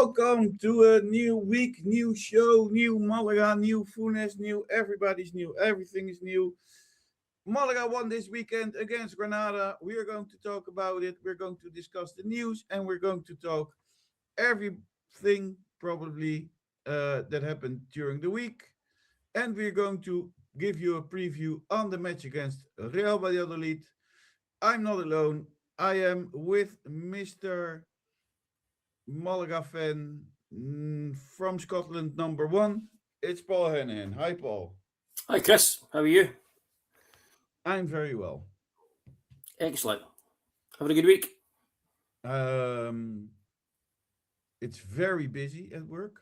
Welcome to a new week, new show, new Malaga, new Funes, new everybody's new, everything is new. Malaga won this weekend against Granada. We are going to talk about it. We're going to discuss the news and we're going to talk everything probably that happened during the week. And we're going to give you a preview on the match against Real Valladolid. I'm not alone. I am with Mr. Malaga fan from Scotland, number one. It's Paul Hanahan. Hi, Paul. Hi, Chris. How are you? I'm very well. Excellent. Having a good week? It's very busy at work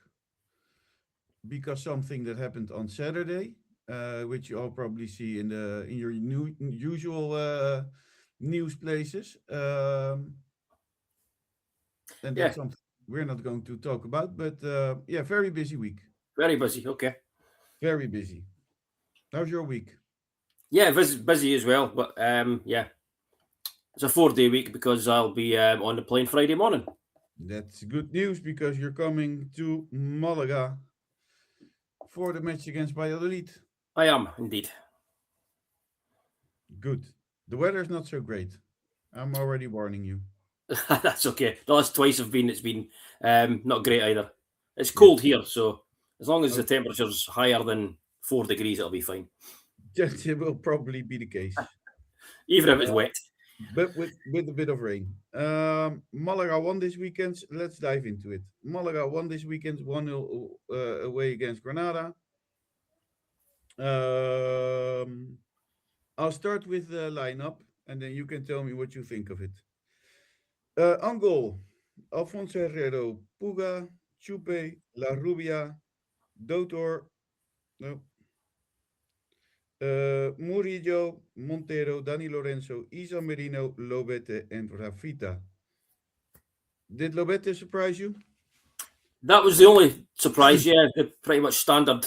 because something that happened on Saturday, which you all probably see in your usual news places. And that's something we're not going to talk about, but very busy week. Very busy. Okay. Very busy. How's your week? Yeah, busy as well. But it's a 4-day week because I'll be on the plane Friday morning. That's good news because you're coming to Malaga for the match against Valladolid. I am indeed. Good. The weather's not so great. I'm already warning you. That's okay. The last twice it's been not great either. It's cold here, so as long as the temperature's higher than 4 degrees, it'll be fine. That will probably be the case. Even if it's wet. But with a bit of rain. Malaga won this weekend. Let's dive into it. Malaga won this weekend 1-0 away against Granada. I'll start with the lineup, and then you can tell me what you think of it. On goal, Alfonso Herrero, Puga, Chupe, La Rubia, Doutor, Murillo, Montero, Dani Lorenzo, Isa Merino, Lobete, and Rafita. Did Lobete surprise you? That was the only surprise, yeah. The pretty much standard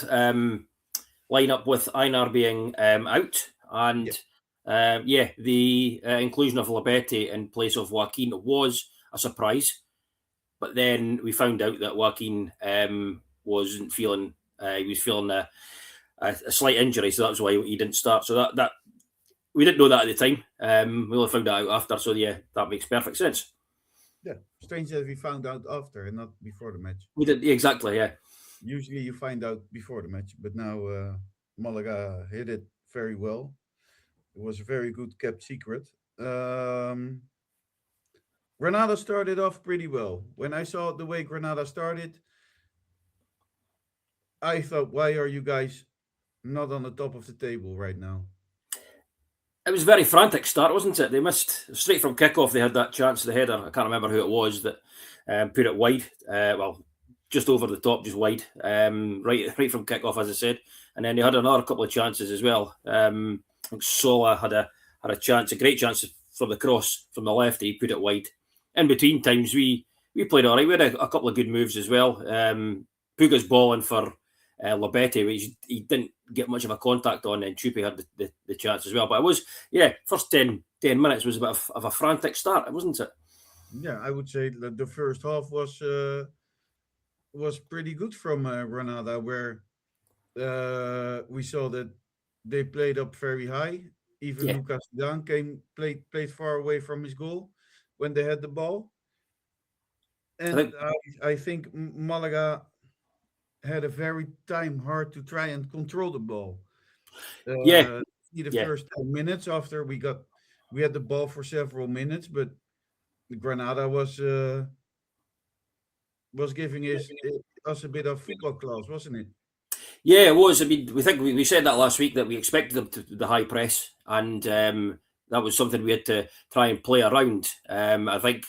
lineup with Einar being out. And the inclusion of Lobete in place of Joaquin was a surprise. But then we found out that Joaquin wasn't feeling, he was feeling a slight injury, so that's why he didn't start. So that we didn't know that at the time. We only found that out after. So yeah, that makes perfect sense. Yeah, strange that we found out after and not before the match. We did exactly, yeah. Usually you find out before the match, but now Malaga hid it very well. It was a very good kept secret. Granada started off pretty well. When I saw the way Granada started, I thought, why are you guys not on the top of the table right now? It was a very frantic start, wasn't it? They missed straight from kickoff. They had that chance, the header. I can't remember who it was that put it wide. Just over the top, just wide, right from kickoff, as I said. And then they had another couple of chances as well. Sola had a chance, a great chance from the cross from the left. He put it wide. In between times, we played all right. We had a couple of good moves as well. Puga's ball in for Lobete, which he didn't get much of a contact on, and Chupi had the chance as well. But it was, first 10 minutes was a bit of a frantic start, wasn't it? Yeah, I would say that the first half was pretty good from Granada, where we saw that they played up very high. Even Lucas Dan played far away from his goal when they had the ball. And I think Malaga had a very hard to try and control the ball. The first 10 minutes after we had the ball for several minutes, but Granada was giving us a bit of football class, wasn't it? Yeah, it was. I mean, we said that last week that we expected them to the high press, and that was something we had to try and play around. I think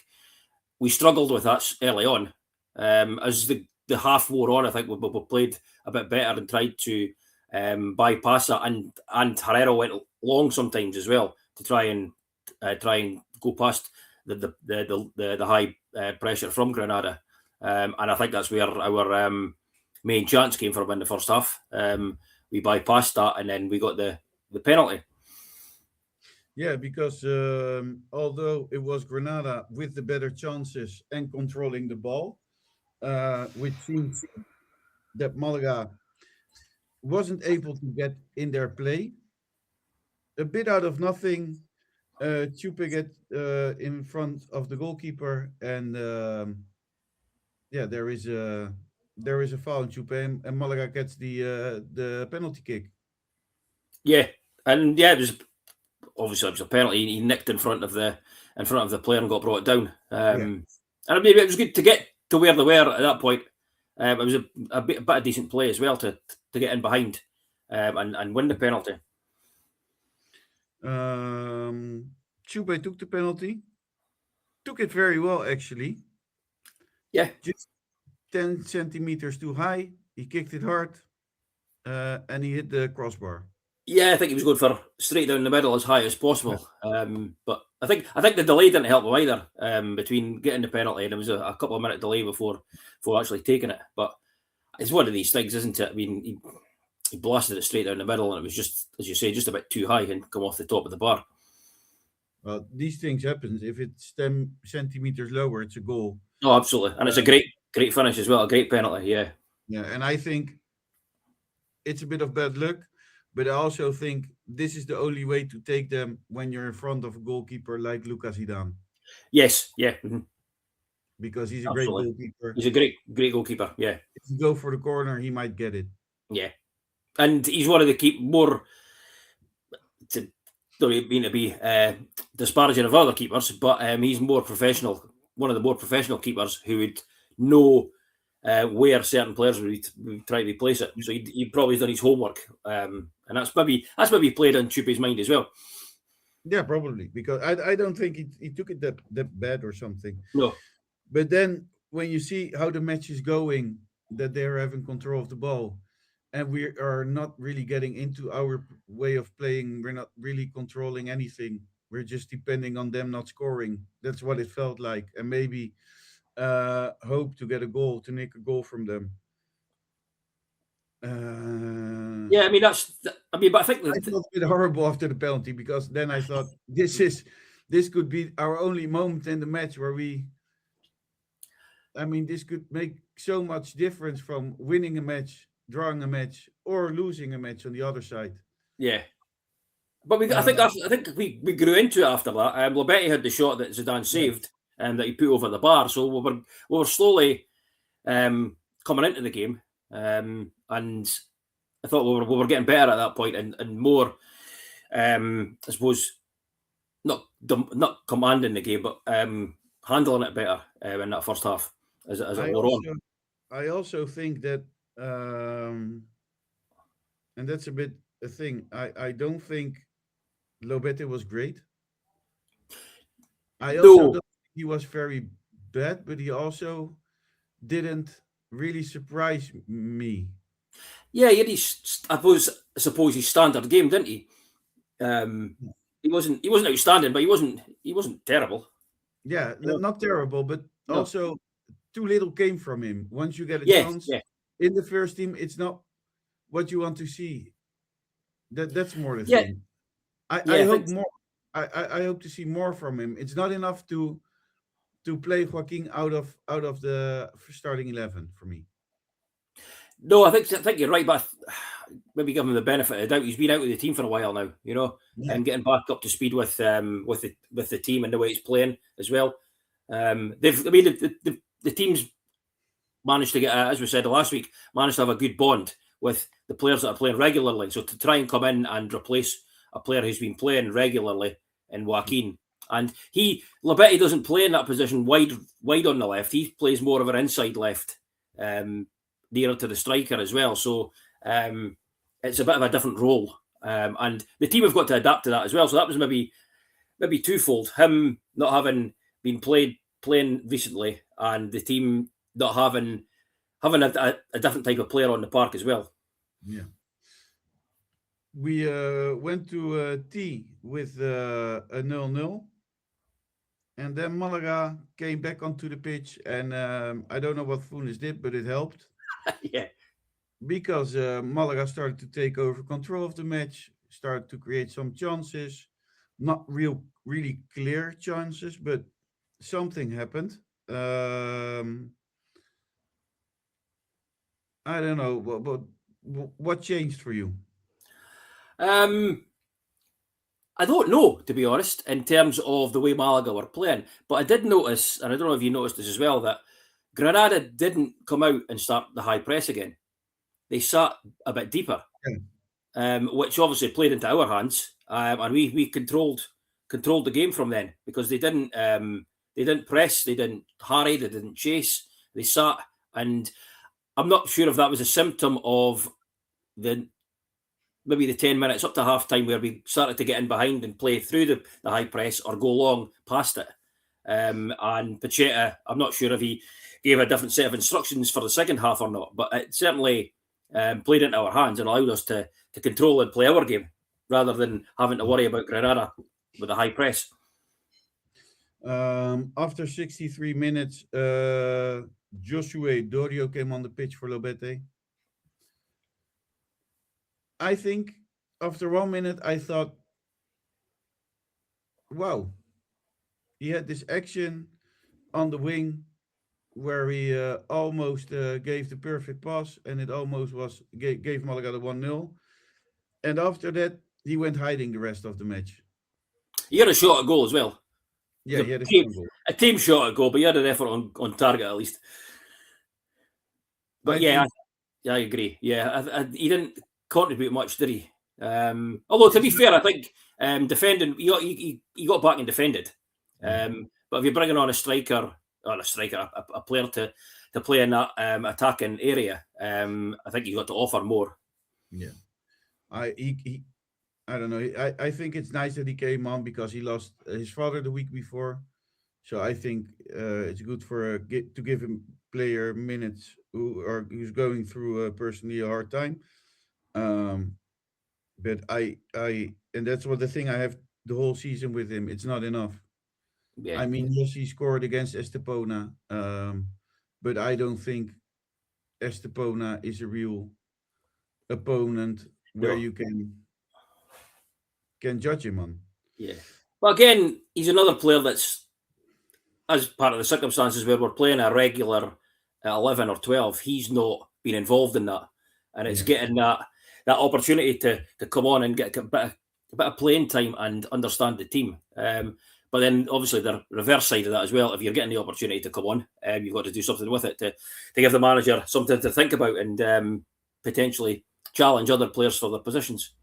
we struggled with that early on. As the half wore on, I think we played a bit better and tried to bypass that, and Herrero went long sometimes as well to try and go past the high pressure from Granada, and I think that's where our main chance came from in the first half. We bypassed that, and then we got the penalty. Yeah, because although it was Granada with the better chances and controlling the ball, which seems that Malaga wasn't able to get in their play. A bit out of nothing, Chupe get in front of the goalkeeper, and yeah, there is a foul on Chupe, and Malaga gets the penalty kick. Yeah, and yeah, it was obviously it was a penalty. He nicked in front of the player and got brought down. Yeah. And I mean, it was good to get to where they were at that point. It was a bit of decent play as well to get in behind and win the penalty. Chupe took the penalty, took it very well actually. Yeah, Just 10 centimeters too high. He kicked it hard, and he hit the crossbar. yeah, I think he was going for straight down the middle as high as possible. But I think the delay didn't help him either. Between getting the penalty and there was a couple of minute delay before actually taking it. But it's one of these things, isn't it? I mean, he blasted it straight down the middle, and it was just, as you say, just a bit too high and come off the top of the bar. Well, these things happen. If it's 10 centimeters lower, it's a goal. Oh, absolutely, and it's a great finish as well, a great penalty. Yeah, Yeah, and I think it's a bit of bad luck, but I also think this is the only way to take them when you're in front of a goalkeeper like Lucas Zidane, yes, yeah, because he's a great absolutely. goalkeeper. He's a great goalkeeper. Yeah, If you go for the corner, he might get it. yeah, and he's one of the more. Don't mean to be disparaging of other keepers, but he's more professional. One of the more professional keepers who would know where certain players would try to replace it. So he probably done his homework, and that's maybe played on Chupe's mind as well. Yeah, probably, because I don't think he took it that bad or something. No, But then when you see how the match is going, that they're having control of the ball, and we are not really getting into our way of playing, we're not really controlling anything. We're just depending on them not scoring. That's what it felt like, and maybe hope to get a goal, to nick a goal from them. yeah, I mean but I think I felt a bit horrible after the penalty, because then I thought this could be our only moment in the match where this could make so much difference from winning a match, drawing a match, or losing a match on the other side. yeah. But I think we grew into it after that. Labetti had the shot that Zidane saved, and that he put over the bar. So we were slowly coming into the game, and I thought we were getting better at that point and more, I suppose, not commanding the game, but handling it better in that first half as it wore on. I also think that, and that's a bit a thing. I don't think Lobete was great. I also don't think he was very bad, but he also didn't really surprise me. Yeah, he had I suppose his standard game, didn't he? He wasn't outstanding, but he wasn't terrible. Yeah, not terrible, but also too little came from him. Once you get a Yeah, chance yeah. in the first team, it's not what you want to see. That's more the Yeah. thing. I hope more. I hope to see more from him. It's not enough to play Joaquin out of the starting 11 for me. No, I think you're right, but maybe give him the benefit of the doubt. He's been out with the team for a while now, and getting back up to speed with the team and the way it's playing as well. The team's managed to get, as we said last week, managed to have a good bond with the players that are playing regularly. So to try and come in and replace a player who's been playing regularly in Joaquin, and Labetti doesn't play in that position wide on the left. He plays more of an inside left, nearer to the striker as well. So it's a bit of a different role, and the team have got to adapt to that as well. So that was maybe twofold: him not having been playing recently, and the team not having a different type of player on the park as well. Yeah. We went to tea with a 0-0. And then Malaga came back onto the pitch, and I don't know what Funes did, but it helped. Yeah. Because Malaga started to take over control of the match, started to create some chances. Not really clear chances, but something happened. I don't know what changed for you. I don't know, to be honest, in terms of the way Malaga were playing. But I did notice, and I don't know if you noticed this as well, that Granada didn't come out and start the high press again. They sat a bit deeper, which obviously played into our hands, and we controlled the game from then because they didn't press, they didn't harry, they didn't chase, they sat, and I'm not sure if that was a symptom of maybe the 10 minutes up to half time where we started to get in behind and play through the high press or go long past it. And Pacheta, I'm not sure if he gave a different set of instructions for the second half or not, but it certainly played into our hands and allowed us to control and play our game rather than having to worry about Granada with a high press. After 63 minutes, Josué Dorio came on the pitch for Lobete. I think after 1 minute, I thought, wow, he had this action on the wing where he almost gave the perfect pass, and it almost gave Malaga the 1-0. And after that, he went hiding the rest of the match. He had a shot at goal as well. Yeah, he had a team shot at goal, but he had an effort on target at least. But I agree. Yeah, he didn't contribute much, did he? Although to be fair, I think defending, he got back and defended. But if you're bringing on a striker, a player to play in that attacking area, I think you got to offer more. Yeah, I don't know. I think it's nice that he came on because he lost his father the week before, so I think it's good to give him player minutes who's going through personally a hard time. But and that's what the thing I have the whole season with him. It's not enough. Yeah. I mean, yes, he scored against Estepona, but I don't think Estepona is a real opponent where you can judge him on. Yeah. But again, he's another player that's, as part of the circumstances where we're playing a regular 11 or 12, he's not been involved in that. And it's getting that opportunity to come on and get a bit of playing time and understand the team. But then obviously the reverse side of that as well, if you're getting the opportunity to come on, you've got to do something with it to give the manager something to think about and potentially challenge other players for their positions.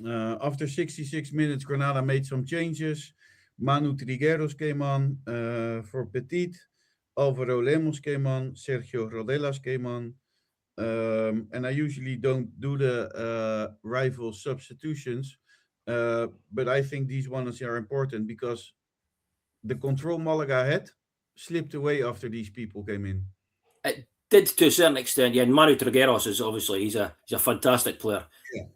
After 66 minutes, Granada made some changes. Manu Trigueros came on for Petit. Alvaro Lemos came on. Sergio Rodelas came on. And I usually don't do the rival substitutions, but I think these ones are important because the control Malaga had slipped away after these people came in. It did to a certain extent, yeah. And Manu Trigueros is obviously he's a fantastic player,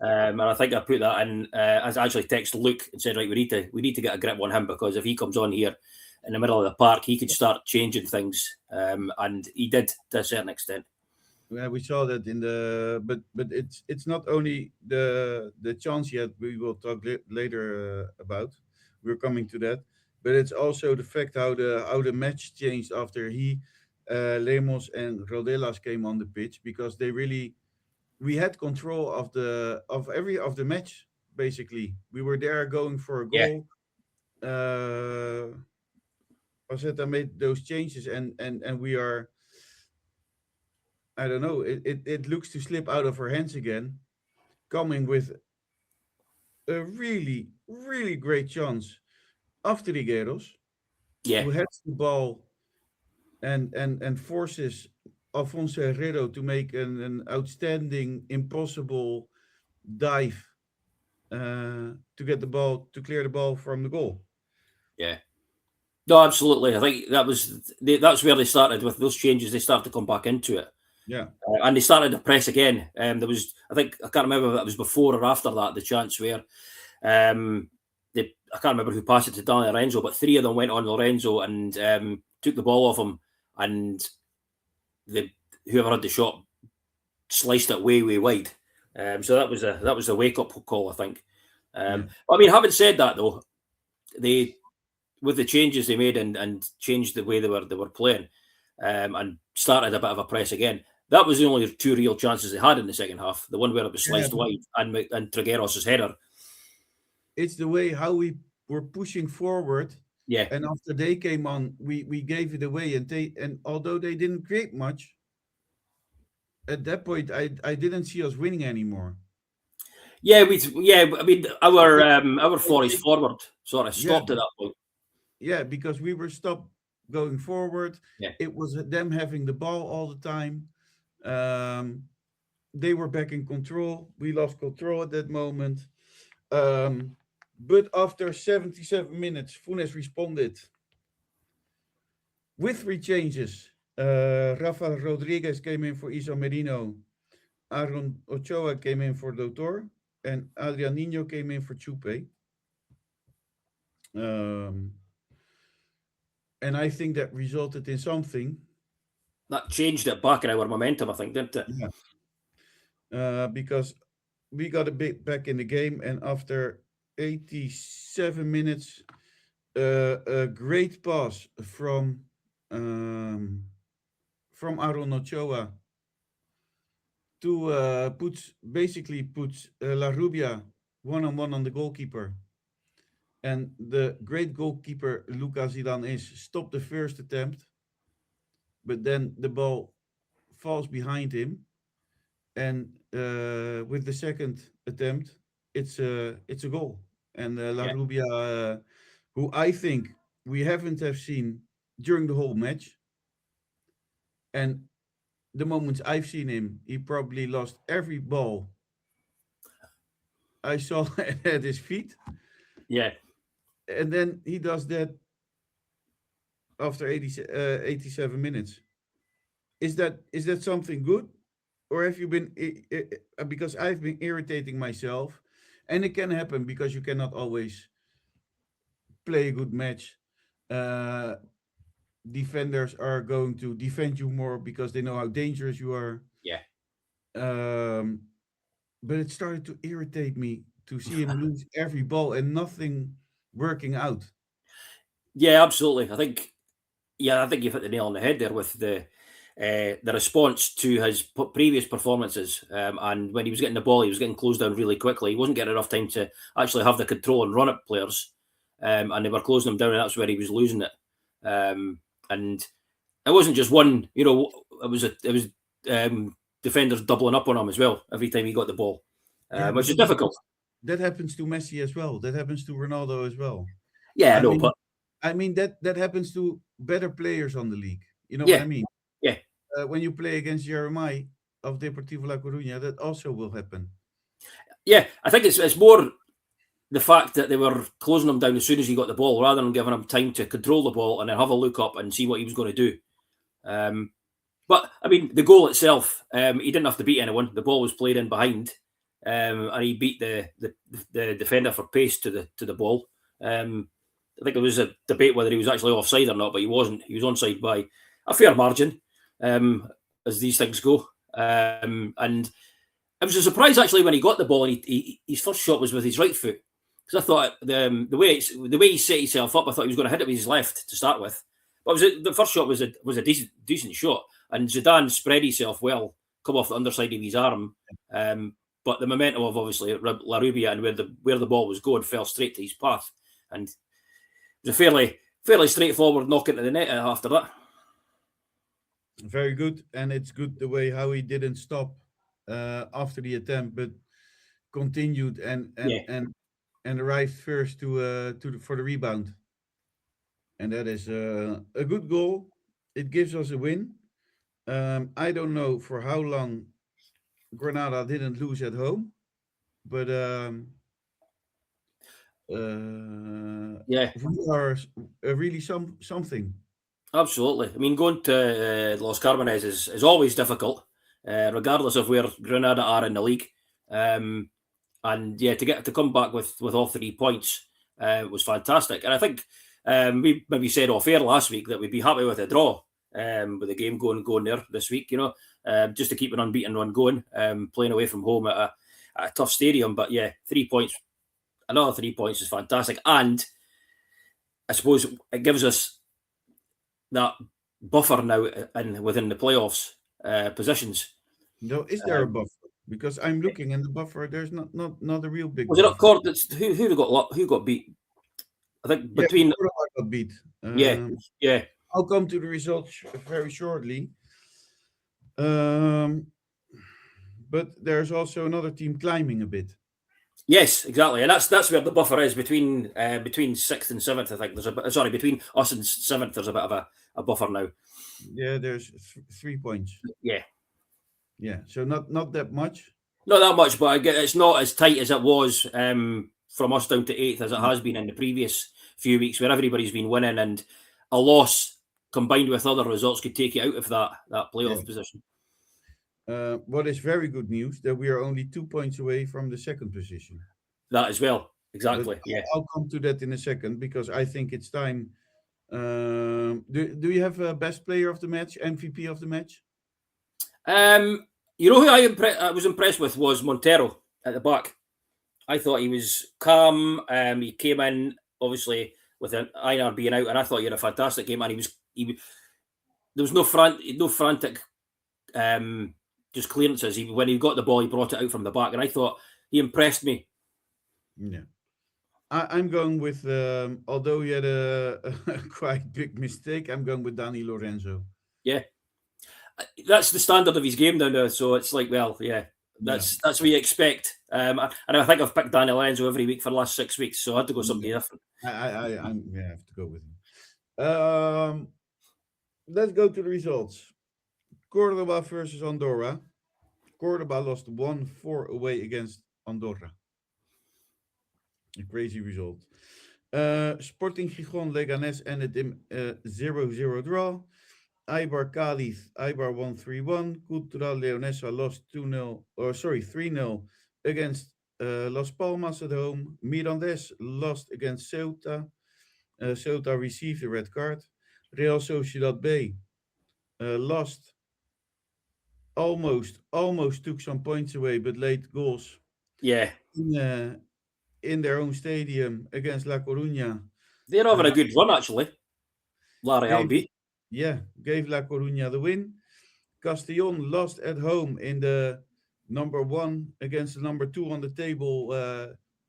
and I think I put that in as I actually texted Luke and said, right, we need to get a grip on him because if he comes on here in the middle of the park, he could start changing things, and he did to a certain extent. Yeah, we saw that in the but it's not only the chance yet we will talk later about. We're coming to that, but it's also the fact how the match changed after Lemos and Rodelas came on the pitch because we had control of the match basically. We were there going for a goal. Pacetta made those changes and we are. I don't know. It looks to slip out of her hands again, coming with a really, really great chance after Trigueros, who heads the ball and forces Alfonso Herrero to make an outstanding, impossible dive to get the ball, to clear the ball from the goal. Yeah. No, absolutely. I think that's where they started with those changes. They started to come back into it. Yeah, and they started to press again. There was, I can't remember if that was before or after that, the chance where I can't remember who passed it to Dan Lorenzo, but three of them went on Lorenzo and took the ball off him, and whoever had the shot sliced it way wide. So that was the wake up call, I think. I mean, having said that though, with the changes they made and changed the way they were playing, and started a bit of a press again. that was the only two real chances they had in the second half. The one where it was sliced wide and Trigueros' header. It's the way how we were pushing forward. Yeah. And after they came on, we gave it away. And although they didn't create much, at that point, I didn't see us winning anymore. Yeah, I mean, our forwards forward sort of stopped at that point. Yeah, because we were stopped going forward. Yeah. It was them having the ball all the time. They were back in control. We lost control at that moment. But after 77 minutes, Funes responded with 3 changes. Rafa Rodriguez came in for Isa Merino. Aaron Ochoa came in for Doutor. And Adrian Nino came in for Chupe. And I think that resulted in something. That changed it back in our momentum, I think, didn't it? Yeah. Because we got a bit back in the game, and after 87 minutes, a great pass from Aaron Ochoa to puts La Rubia one-on-one on the goalkeeper. And the great goalkeeper Lucas Zidane stopped the first attempt, but then the ball falls behind him, and with the second attempt, it's a goal. And La Rubia, who I think we haven't have seen during the whole match, and the moments I've seen him, he probably lost every ball I saw at his feet. Yeah. And then he does that after 87 minutes. Is that something good? Or have you been, because I've been irritating myself, and it can happen because you cannot always play a good match. Defenders are going to defend you more because they know how dangerous you are. Yeah. But it started to irritate me to see him lose every ball and nothing working out. Yeah, absolutely. I think you've hit the nail on the head there with the response to his previous performances. And when he was getting the ball, he was getting closed down really quickly. He wasn't getting enough time to actually have the control and run at players. And they were closing him down, and that's where he was losing it. And it wasn't just one, it was defenders doubling up on him as well every time he got the ball, which is difficult. That happens to Messi as well. That happens to Ronaldo as well. Yeah, but I mean that happens to better players on the league. You know what I mean? Yeah. When you play against Jeremiah of Deportivo La Coruña, that also will happen. Yeah, I think it's more the fact that they were closing him down as soon as he got the ball, rather than giving him time to control the ball and then have a look up and see what he was going to do. But I mean, the goal itself, he didn't have to beat anyone. The ball was played in behind, and he beat the defender for pace to the ball. I think there was a debate whether he was actually offside or not, but he wasn't. He was onside by a fair margin, as these things go. And it was a surprise actually when he got the ball and his first shot was with his right foot, because I thought the way he set himself up, I thought he was going to hit it with his left to start with. But the first shot was a decent shot, and Zidane spread himself well, come off the underside of his arm. But the momentum of obviously La Rubia and where the ball was going fell straight to his path, and it was a fairly straightforward knock into the net after that. Very good, and it's good the way how he didn't stop after the attempt, but continued and arrived first for the rebound, and that is a good goal. It gives us a win. I don't know for how long Granada didn't lose at home, but we are really something. Absolutely. I mean, going to Los Carmenes is always difficult, regardless of where Granada are in the league. And yeah, to come back with all 3 points was fantastic. And I think we maybe said off air last week that we'd be happy with a draw with the game going there this week, just to keep an unbeaten run going, playing away from home at a tough stadium. But yeah, 3 points, another 3 points is fantastic. And I suppose it gives us that buffer now within the playoffs, positions. No, is there a buffer? Because I'm looking in the buffer. There's not a real big Was it buffer. not Cord? Who got beat? I think Yeah, between Cordoba got beat. yeah. I'll come to the results very shortly. But there's also another team climbing a bit. Yes, exactly, and that's where the buffer is between sixth and seventh. I think there's between us and seventh. There's a bit of a buffer now. Yeah, there's 3 points. Yeah. So not that much. Not that much, but I get it's not as tight as it was from us down to eighth as it has been in the previous few weeks, where everybody's been winning, and a loss combined with other results could take you out of that playoff position. What is very good news that we are only 2 points away from the second position. That as well, exactly. But I'll come to that in a second because I think it's time. Do you have a best player of the match, MVP of the match? You know who I was impressed with was Montero at the back. I thought he was calm. He came in obviously with an Einar being out, and I thought he had a fantastic game. And there was no frantic just clearances. When he got the ball, he brought it out from the back, and I thought he impressed me. Yeah, I'm going with. Although he had a quite big mistake, I'm going with Dani Lorenzo. Yeah, that's the standard of his game down there. So it's like, well, yeah. That's what you expect. And I think I've picked Dani Lorenzo every week for the last 6 weeks, so I had to go something different. I have to go with him. Let's go to the results. Cordoba versus Andorra. Cordoba lost 1-4 away against Andorra. A crazy result. Sporting Gijón Leganés ended in 0-0 draw. Eibar Cádiz, Eibar won 3-1. Cultural Leonesa lost 3-0 against Las Palmas at home. Mirandés lost against Ceuta. Ceuta received a red card. Real Sociedad B lost. Almost took some points away, but late goals. Yeah. In their own stadium against La Coruña. They're having a good run, actually. La Real B. Yeah, gave La Coruña the win. Castellón lost at home in the number 1 against the number 2 on the table.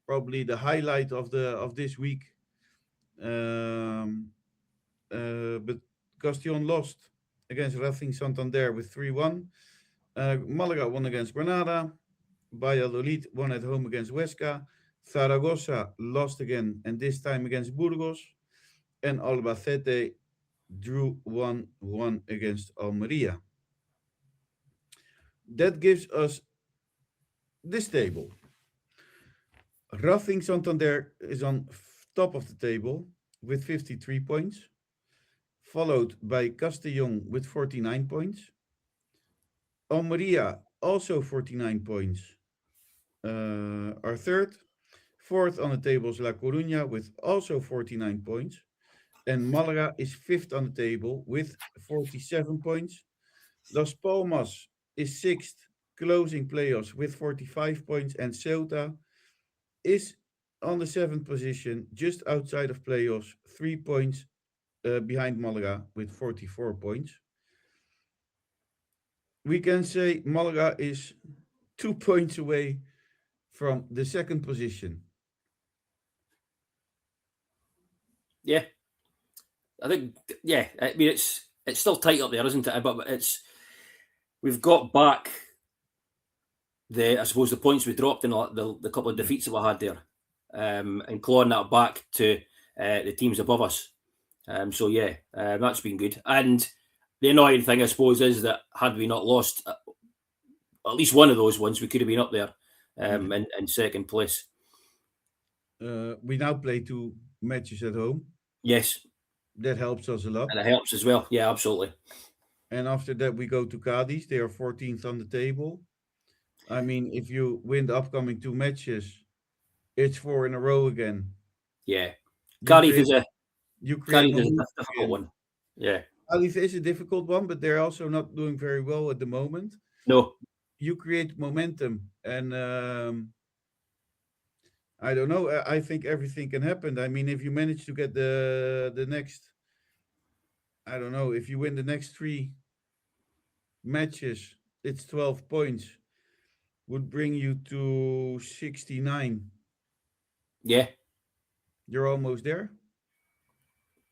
Probably the highlight of this week. But Castellón lost against Racing Santander with 3-1. Malaga won against Granada. Valladolid won at home against Huesca. Zaragoza lost again, and this time against Burgos. And Albacete drew 1-1 against Almeria. That gives us this table. Racing Santander is on top of the table with 53 points, followed by Castellón with 49 points. Almeria also 49 points are third. Fourth on the table is La Coruña with also 49 points. And Malaga is fifth on the table with 47 points. Las Palmas is sixth, closing playoffs with 45 points. And Ceuta is on the seventh position, just outside of playoffs, 3 points behind Malaga with 44 points. We can say Malaga is 2 points away from the second position. Yeah. I think, yeah, I mean, it's still tight up there, isn't it? But we've got back I suppose the points we dropped in the couple of defeats that we had there, and clawing that back to the teams above us. So yeah, that's been good. And the annoying thing, I suppose, is that had we not lost at least one of those ones, we could have been up there in second place. We now play 2 matches at home. Yes. That helps us a lot. And it helps as well. Yeah, absolutely. And after that, we go to Cádiz. They are 14th on the table. I mean, if you win the upcoming 2 matches, it's 4 in a row again. Yeah. Cádiz is a difficult one. Yeah. Cádiz is a difficult one, but they're also not doing very well at the moment. No. You create momentum, and I don't know. I think everything can happen. I mean, if you manage to get the next, I don't know, if you win the next 3 matches, it's 12 points, would bring you to 69. Yeah. You're almost there.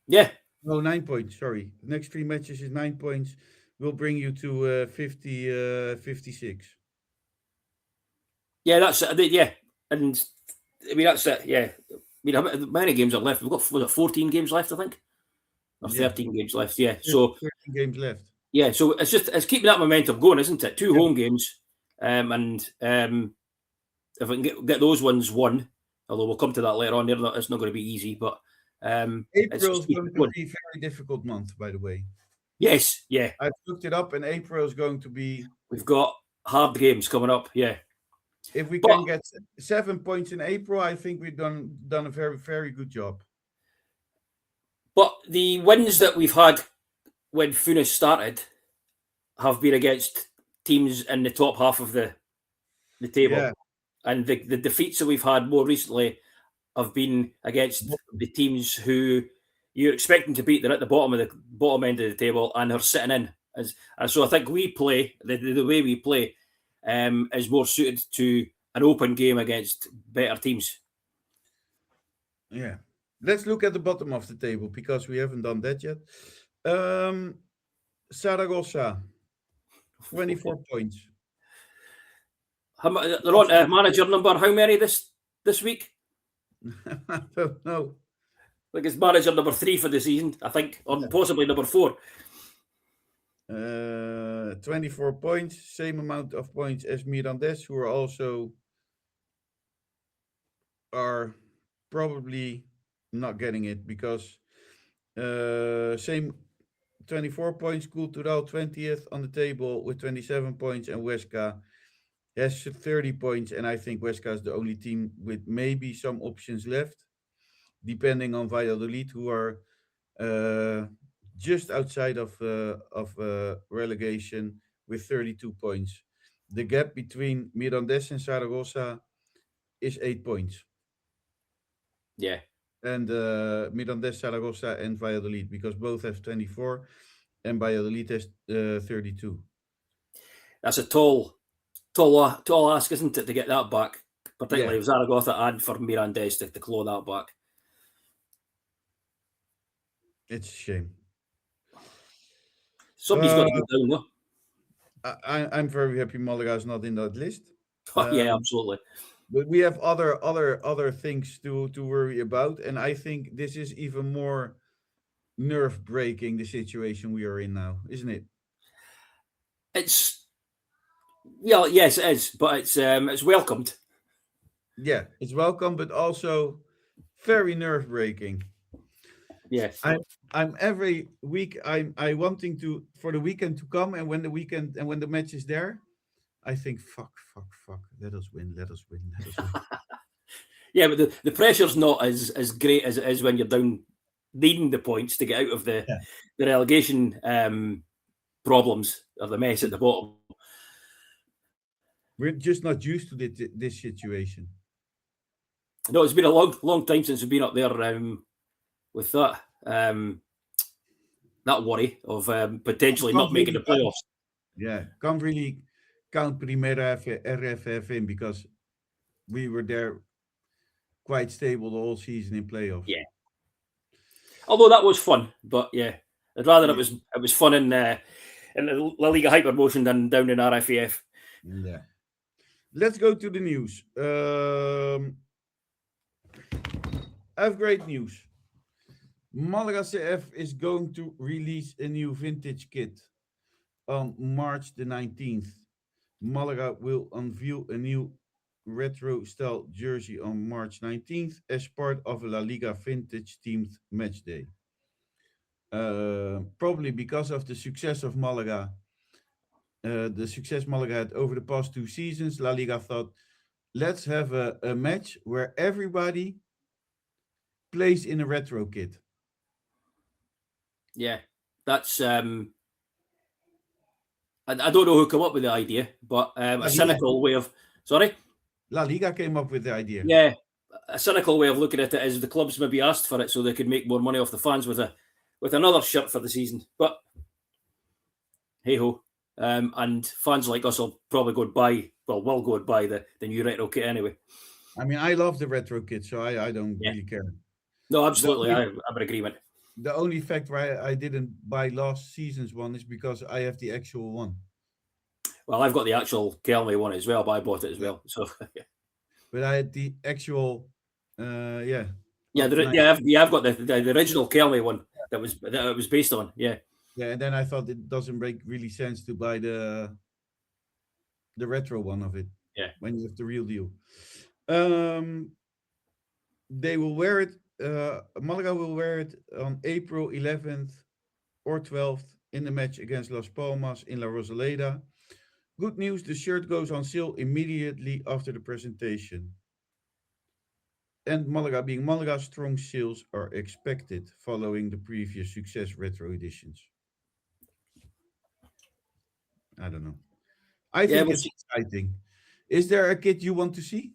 Yeah. No, 9 points. Sorry. Next 3 matches is 9 points. Will bring you to 56. Yeah, that's it. Yeah. And I mean, that's it. Yeah. I mean, how many games are left? We've got, was it 14 games left, I think? Or Yeah. 13 games left. Yeah. So, 13 games left. yeah. So it's keeping that momentum going, isn't it? Two home games. And if we can get those ones won, although we'll come to that later on, it's not going to be easy, but April is going to be a very difficult month, by the way. Yes, yeah. I've looked it up, and April is going to be. We've got hard games coming up, yeah. If we can get 7 points in April, I think we've done a very, very good job. But the wins that we've had when Funes started have been against teams in the top half of the table. Yeah. And the defeats that we've had more recently have been against the teams who you're expecting to beat. They're at the bottom end of the table and are sitting in. And so I think we play, the way we play is more suited to an open game against better teams. Yeah. Let's look at the bottom of the table because we haven't done that yet. Zaragoza, 24 points. They're on manager number how many this week? I don't know. I think it's manager number 3 for the season, I think, or possibly number 4. 24 points, same amount of points as Mirandes, who are probably not getting it because same 24 points. Cultural 20th on the table with 27 points, and Huesca has 30 points. And I think Huesca is the only team with maybe some options left, depending on Valladolid, who are just outside of relegation with 32 points. The gap between Mirandes and Zaragoza is 8 points. Yeah. And Mirandes, Zaragoza, and Valladolid, because both have 24 and Valladolid has 32. That's a tall ask, isn't it, to get that back? Particularly with Zaragoza and for Mirandes to claw that back. It's a shame. Somebody's got to go down, though. I'm very happy Malaga is not in that list. Yeah, absolutely. But we have other things to worry about, and I think this is even more nerve-breaking, the situation we are in now, isn't it? Yes, it is, but it's welcomed. Yeah, it's welcome, but also very nerve-breaking. Yes, I'm every week I wanting to for the weekend to come, and when the match is there, I think fuck, let us win. Yeah, but the pressure's not as great as it is when you're down needing the points to get out of the relegation problems or the mess at the bottom. We're just not used to this situation. No, it's been a long time since we've been up there with that worry of potentially not making the playoffs. Yeah, can't really count Primera RFF in because we were there quite stable the whole season in playoffs. Yeah. Although that was fun, but yeah, I'd rather it was fun in the La Liga Hypermotion than down in RFAF. Yeah. Let's go to the news. I have great news. Malaga CF is going to release a new vintage kit on March the 19th. Malaga will unveil a new retro-style jersey on March 19th as part of a La Liga vintage-themed match day. Probably because of the success of Malaga, the success Malaga had over the past 2 seasons, La Liga thought, let's have a match where everybody plays in a retro kit. Yeah, that's I don't know who came up with the idea, but a cynical way of La Liga came up with the idea. Yeah, a cynical way of looking at it is the clubs maybe asked for it so they could make more money off the fans with another shirt for the season. But hey ho. and fans like us will probably go and buy, well, will go and buy the new retro kit anyway. I mean, I love the retro kit, so I don't Yeah. really care. No, The absolutely. only, I'm in agreement. the only fact why I didn't buy last season's one is because I have the actual one. Well, I've got the actual Kelme one as well, but I bought it as Yeah. well. So But I had the actual, yeah, yeah, of nine. I've got the original Kelme one that it was based on. Yeah, Yeah, and then I thought it doesn't make really sense to buy the retro one of it yeah. when you have the real deal. Um, they will wear it. Malaga will wear it on April 11th or 12th in the match against Las Palmas in La Rosaleda. Good news: the shirt goes on sale immediately after the presentation. And Malaga being Malaga, strong sales are expected following the previous success retro editions. I don't know. I Yeah, think we'll it's see. exciting. Is there a kit you want to see?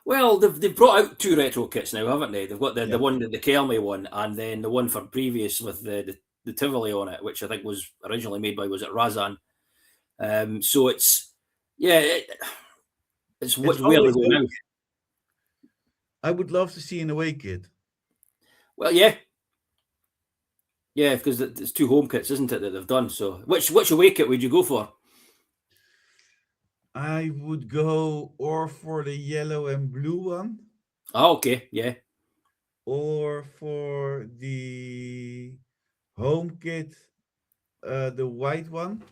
Well, they've brought out two retro kits now, haven't they? They've got Yeah. the one, the Kelme one, and then the one for previous with the Tivoli on it, which I think was originally made by, was it Razan? So it's, yeah, it's It's where they always go away. now. I would love to see an away kit. Well, yeah, because it's two home kits, isn't it, that they've done? So which away kit would you go for? I would go or for the yellow and blue one, Oh, okay, yeah. or for the home kit, the white one.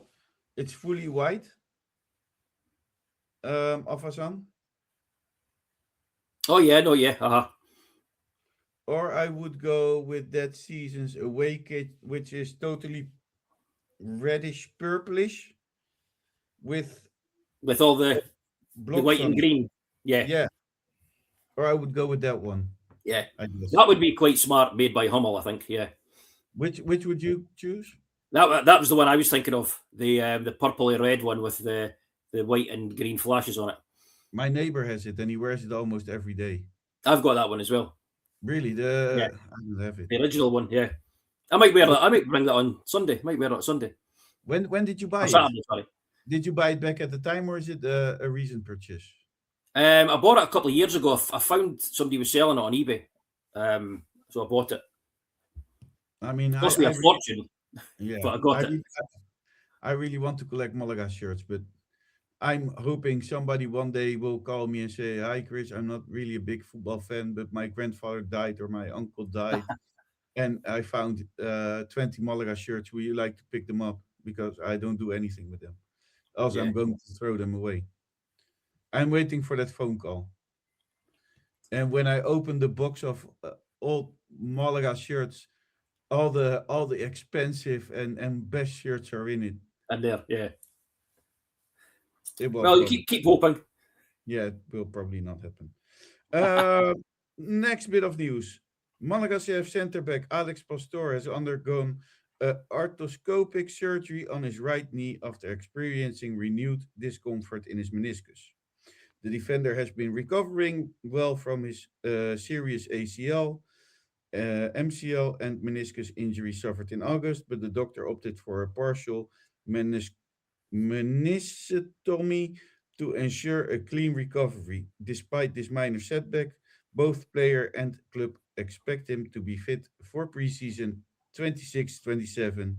It's fully white. Afasan. Oh, yeah, no, yeah, Or I would go with that season's away kit, which is totally reddish purplish with with all the blocks white on and it. green. Yeah, Yeah. Or I would go with that one, yeah. I guess. That would be quite smart, made by Hummel, I think. Yeah, Which would you choose? that was the one I was thinking of. The purpley red one with the white and green flashes on it. My neighbor has it and he wears it almost every day. I've got that one as well. Really? Yeah, I don't have it. the original one. Yeah, I might wear Wh- that. I might bring that on Sunday. Might wear it on Sunday When did you buy or it? Saturday. Sorry. Did you buy it back at the time or is it a recent purchase? I bought it a couple of years ago. I found somebody was selling it on eBay, so I bought it. I mean, It cost me a fortune, yeah, but I got it. I really want to collect Malaga shirts, but I'm hoping somebody one day will call me and say, "Hi, Chris. I'm not really a big football fan, but my grandfather died or my uncle died, and I found 20 Malaga shirts. Will you like to pick them up? Because I don't do anything with them. Also, Yeah, I'm going to throw them away. I'm waiting for that phone call. And when I open the box of old Malaga shirts, all the expensive and best shirts are in it. and there. Yeah. It will Well, you probably, keep hoping. yeah, it will probably not happen. Uh, Next bit of news. Malaga CF centre back Alex Pastor has undergone arthroscopic surgery on his right knee after experiencing renewed discomfort in his meniscus. The defender has been recovering well from his serious ACL, MCL, and meniscus injury suffered in August, but the doctor opted for a partial meniscectomy to ensure a clean recovery. Despite this minor setback, both player and club expect him to be fit for preseason 26-27,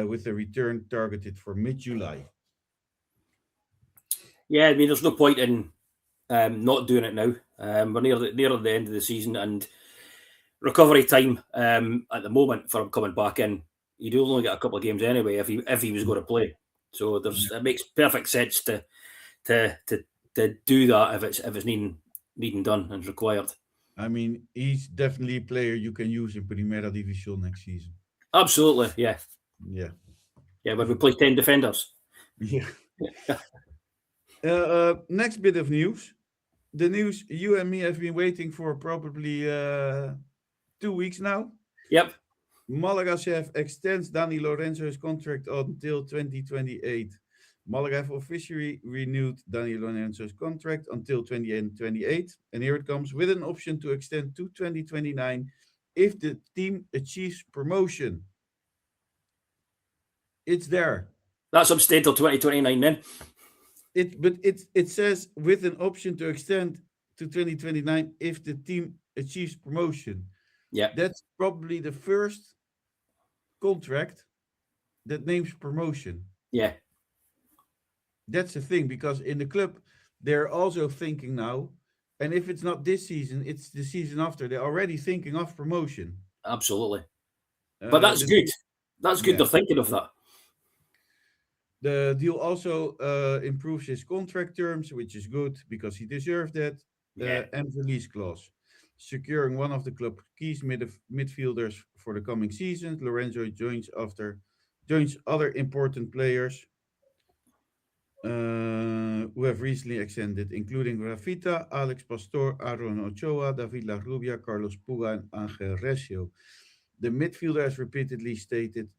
with a return targeted for mid-July. Yeah, I mean, there's no point in not doing it now. We're near the end of the season, and recovery time at the moment for him coming back in, he'd only get a couple of games anyway if he was going to play. So it makes perfect sense to to do that if it's needing done and required. I mean, he's definitely a player you can use in Primera Division next season. Absolutely, yeah, Yeah. yeah. When we play 10 defenders, Yeah. Next bit of news. The news you and me have been waiting for probably 2 weeks now. yep, Malaga chef extends Dani Lorenzo's contract until 2028. Malaga have officially renewed Dani Lorenzo's contract until 2028. And here it comes with an option to extend to 2029 if the team achieves promotion. It's there. That's up staying till 2029 then. It says with an option to extend to 2029 if the team achieves promotion. Yeah. That's probably the first contract that names promotion. Yeah. That's the thing, because in the club they're also thinking now, and if it's not this season, it's the season after. They're already thinking of promotion. Absolutely. But that's The good. That's good. Yeah, They're thinking of that. the deal also improves his contract terms, which is good because he deserved that, Yeah. and release clause, securing one of the club keys midfielders for the coming season. Lorenzo joins other important players who have recently extended, including Rafita, Alex Pastor, Aaron Ochoa, David La Rubia, Carlos Puga, and Angel Recio. The midfielder has repeatedly stated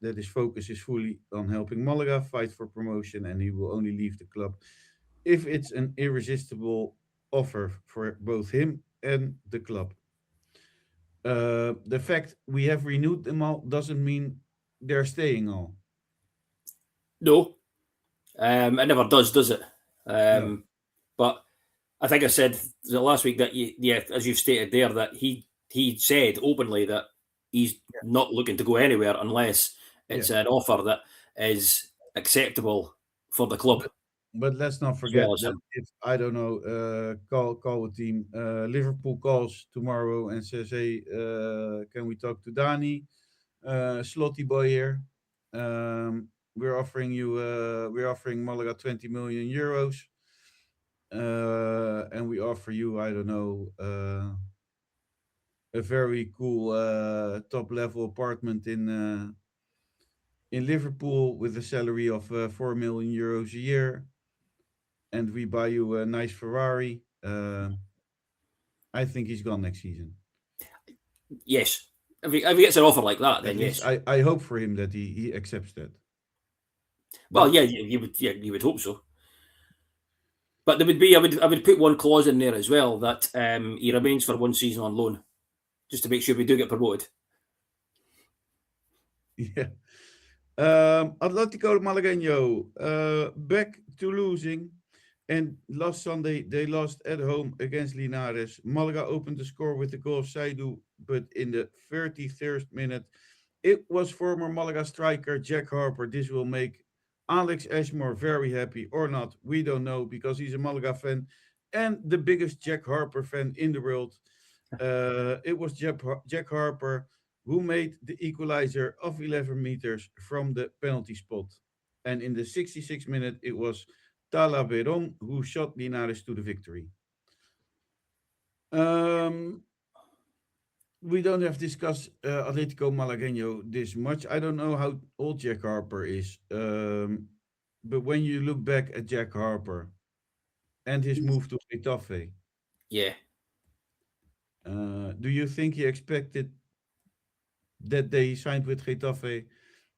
that his focus is fully on helping Malaga fight for promotion, and he will only leave the club if it's an irresistible offer for both him and the club. The fact we have renewed them all doesn't mean they're staying all. No. It never does it? No. But I think I said last week that as you've stated there, that he said openly that he's not looking to go anywhere unless it's an offer that is acceptable for the club. But let's not as forget well as that him. if I don't know, call a team. Liverpool calls tomorrow and says, "Hey, can we talk to Dani, Slotty boy here? We're offering Malaga 20 million euros, and we offer you, I don't know, a very cool top level apartment in Liverpool with a salary of 4 million euros a year, and we buy you a nice Ferrari." I think he's gone next season. Yes. If he gets an offer like that, then At least yes. I hope for him that he accepts that. Well, But yeah, you would hope so. But there would be, I would put one clause in there as well that he remains for one season on loan, just to make sure we do get promoted. yeah. Atletico Malagueño back to losing. And last Sunday, they lost at home against Linares. Malaga opened the score with the goal of Saidu, but in the 33rd minute, it was former Malaga striker Jack Harper. This will make Alex Ashmore very happy, or not. We don't know, because he's a Malaga fan and the biggest Jack Harper fan in the world. It was Jack Harper who made the equalizer of 11 meters from the penalty spot. And in the 66th minute, it was Talaverón who shot Linares to the victory. We don't have discussed Atletico Malagueño this much. I don't know how old Jack Harper is. But when you look back at Jack Harper and his move to Getafe, Yeah. do you think he expected that they signed with Getafe,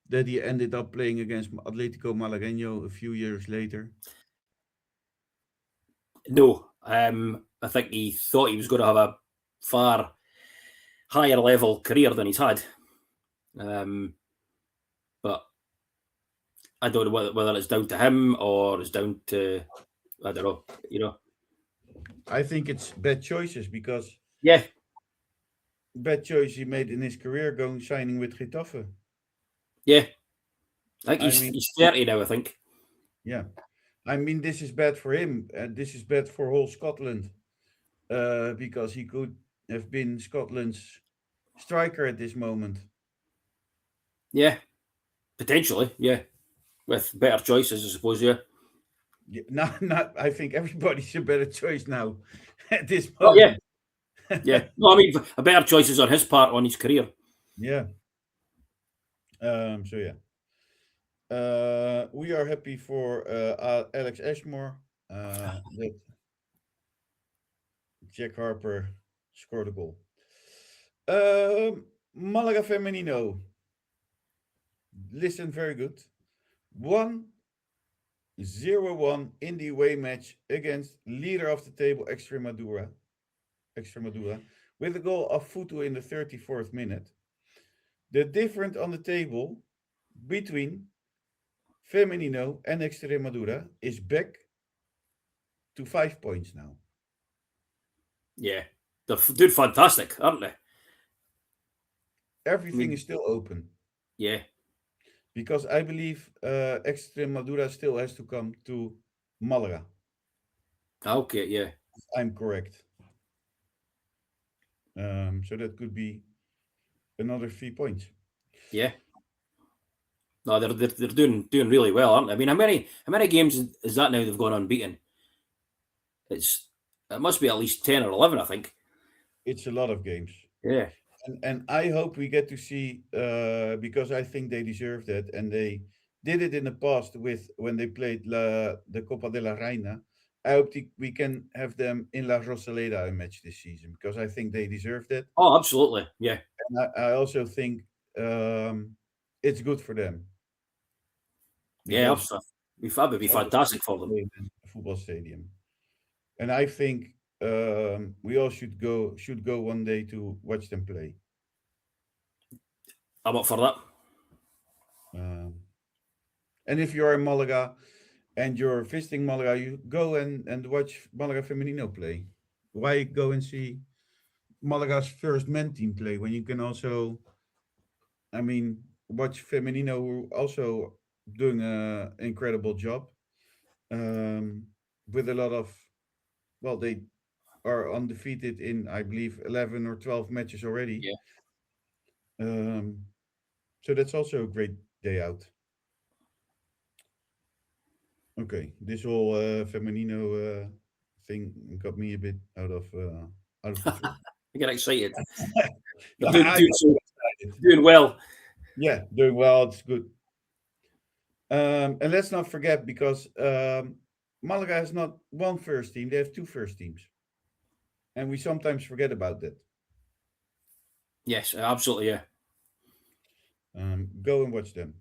that he ended up playing against Atletico Malagueño a few years later? No. I think he thought he was going to have a far higher level career than he's had. But I don't know whether it's down to him or it's down to, I don't know, I think it's bad choices, because Yeah. bad choice he made in his career signing with Getafe. Yeah. I think he's 30 now, I think. Yeah. I mean, this is bad for him, and this is bad for whole Scotland, because he could have been Scotland's striker at this moment. Yeah. Potentially, yeah. With better choices, I suppose, yeah. Not. I think everybody's a better choice now at this Oh, yeah. moment. Yeah. No, I mean, a better choices on his part on his career. Yeah. So yeah. We are happy for Alex Ashmore that Jack Harper scored a goal. Malaga Femenino. Listen very good. 1-0-1 in the away match against leader of the table Extremadura, with a goal of Futu in the 34th minute. The difference on the table between Femenino and Extremadura is back to 5 points now. Yeah. They're doing fantastic, aren't they? Everything is still open. Yeah. Because I believe Extremadura still has to come to Malaga. Okay, yeah. If I'm correct. So that could be another 3 points. Yeah. No, they're doing really well, aren't they? I mean, how many games is that now they've gone unbeaten? It must be at least 10 or 11, I think. It's a lot of games. Yeah. And I hope we get to see because I think they deserve that, and they did it in the past with when they played the Copa de la Reina. I hope we can have them in La Rosaleda a match this season because I think they deserve that. Oh, absolutely. Yeah. And I also think it's good for them Yeah, because absolutely. That would be fantastic for them. a football stadium, and I think we all should go one day to watch them play. I'm up for that. And if you're in Malaga and you're visiting Malaga, you go and watch Malaga Femenino play. Why go and see Malaga's first men team play when you can also, I mean, watch Femenino who also doing an incredible job with a lot of, well, they are undefeated in, I believe, 11 or 12 matches already. Yeah. So that's also a great day out. Okay, this whole Femenino thing got me a bit out of control. I get excited. Excited. Doing well. Yeah, doing well. It's good. And let's not forget because Malaga has not one first team; they have two first teams, and we sometimes forget about that. Yes, absolutely. Yeah. Go and watch them.